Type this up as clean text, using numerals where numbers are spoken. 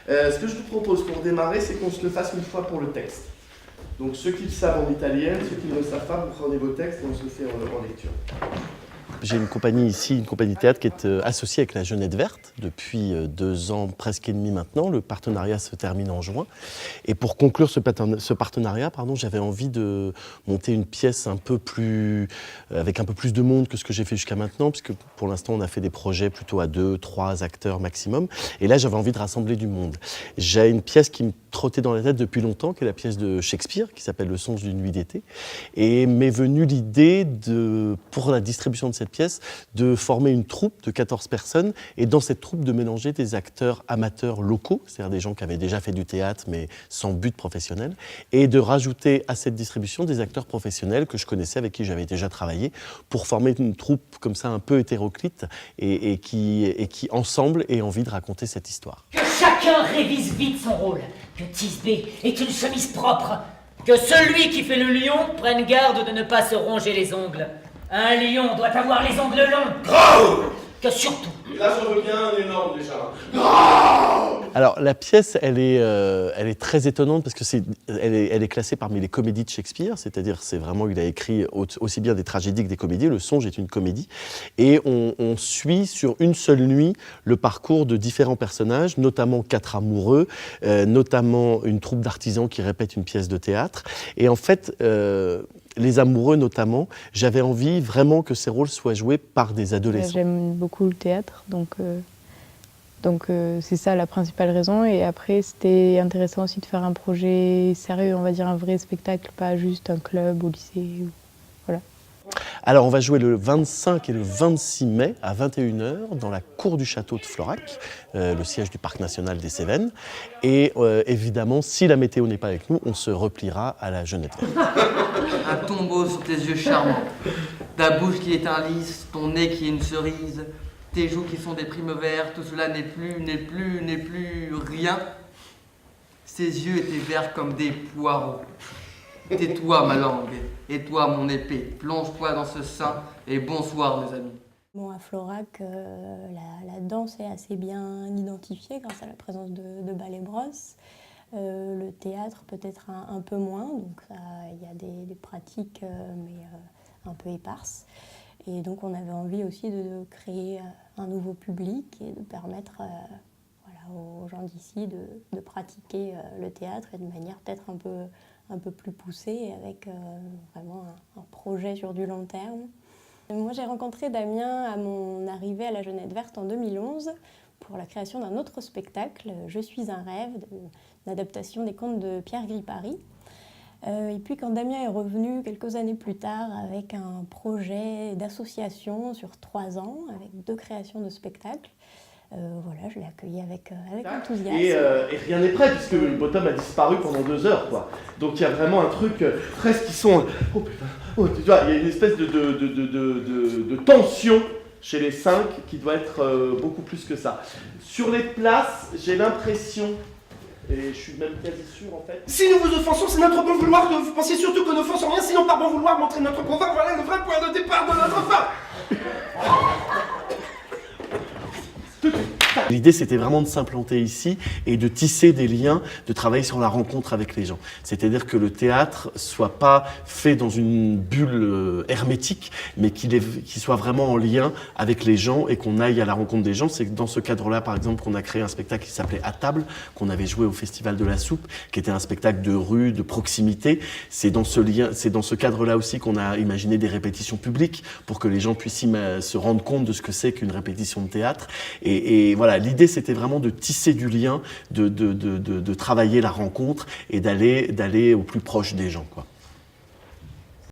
Ce que je vous propose pour démarrer, c'est qu'on se le fasse une fois pour le texte. Donc ceux qui le savent en italien, ceux qui ne le savent pas, vous prenez vos textes et on se le fait en lecture. J'ai une compagnie ici, une compagnie de théâtre qui est associée avec la Jeunette Verte depuis 2 ans, presque et demi maintenant. Le partenariat se termine en juin. Et pour conclure ce partenariat, j'avais envie de monter une pièce avec un peu plus de monde que ce que j'ai fait jusqu'à maintenant, puisque pour l'instant on a fait des projets plutôt à 2, 3 acteurs maximum. Et là j'avais envie de rassembler du monde. J'ai une pièce qui me trottait dans la tête depuis longtemps, qui est la pièce de Shakespeare, qui s'appelle Le songe d'une nuit d'été. Et m'est venue l'idée, pour la distribution de cette pièce, de former une troupe de 14 personnes et dans cette troupe de mélanger des acteurs amateurs locaux, c'est-à-dire des gens qui avaient déjà fait du théâtre mais sans but professionnel, et de rajouter à cette distribution des acteurs professionnels que je connaissais, avec qui j'avais déjà travaillé, pour former une troupe comme ça un peu hétéroclite et qui ensemble aient envie de raconter cette histoire. Que chacun révise vite son rôle, que Tisbé est une chemise propre, que celui qui fait le lion prenne garde de ne pas se ronger les ongles. Un lion doit avoir les ongles longs. Grave. Que surtout... Et là j'en veux bien un énorme déjà. Grave. Alors la pièce, elle est très étonnante parce que elle est classée parmi les comédies de Shakespeare, c'est-à-dire il a écrit aussi bien des tragédies que des comédies. Le Songe est une comédie et on suit sur une seule nuit le parcours de différents personnages, notamment 4 amoureux, notamment une troupe d'artisans qui répètent une pièce de théâtre. Et en fait, les amoureux notamment, j'avais envie vraiment que ces rôles soient joués par des adolescents. J'aime beaucoup le théâtre, donc c'est ça la principale raison. Et après, c'était intéressant aussi de faire un projet sérieux, on va dire un vrai spectacle, pas juste un club au lycée. Voilà. Alors, on va jouer le 25 et le 26 mai à 21h dans la cour du château de Florac, le siège du parc national des Cévennes. Et évidemment, si la météo n'est pas avec nous, on se repliera à la Jeunette Verte. Un tombeau sur tes yeux charmants, ta bouche qui est un lys, ton nez qui est une cerise, tes joues qui sont des primes verts, tout cela n'est plus rien. Ses yeux étaient verts comme des poireaux. Tais-toi ma langue, et toi mon épée, plonge-toi dans ce sein, et bonsoir mes amis. Bon, à Florac, la danse est assez bien identifiée grâce à la présence de Ballet Brosse. Le théâtre peut-être un peu moins, donc il y a des pratiques mais un peu éparses. Et donc on avait envie aussi de créer un nouveau public et de permettre aux gens d'ici de pratiquer le théâtre et de manière peut-être un peu plus poussée, avec vraiment un projet sur du long terme. Moi j'ai rencontré Damien à mon arrivée à la Jeunette Verte en 2011 pour la création d'un autre spectacle, Je suis un rêve, une adaptation des contes de Pierre Gripari. Et puis quand Damien est revenu quelques années plus tard avec un projet d'association sur 3 ans, avec 2 créations de spectacles, je l'ai accueilli avec enthousiasme. Et rien n'est prêt puisque le bottom a disparu pendant 2 heures, quoi. Donc il y a vraiment un truc presque qui sont... Oh putain, tu vois, il y a une espèce de tension chez les 5 qui doit être beaucoup plus que ça. Sur les places, j'ai l'impression, et je suis même quasi sûr en fait... Si nous vous offensons, c'est notre bon vouloir, vous pensez surtout que nous n'offensons rien, sinon par bon vouloir montrer notre pouvoir, voilà le vrai point de départ de notre fin. L'idée, c'était vraiment de s'implanter ici et de tisser des liens, de travailler sur la rencontre avec les gens. C'est-à-dire que le théâtre soit pas fait dans une bulle hermétique, mais qu'il soit vraiment en lien avec les gens et qu'on aille à la rencontre des gens. C'est dans ce cadre-là, par exemple, qu'on a créé un spectacle qui s'appelait À table, qu'on avait joué au Festival de la Soupe, qui était un spectacle de rue, de proximité. C'est dans ce cadre-là aussi qu'on a imaginé des répétitions publiques pour que les gens puissent se rendre compte de ce que c'est qu'une répétition de théâtre. Et voilà, l'idée c'était vraiment de tisser du lien, de travailler la rencontre et d'aller au plus proche des gens, quoi.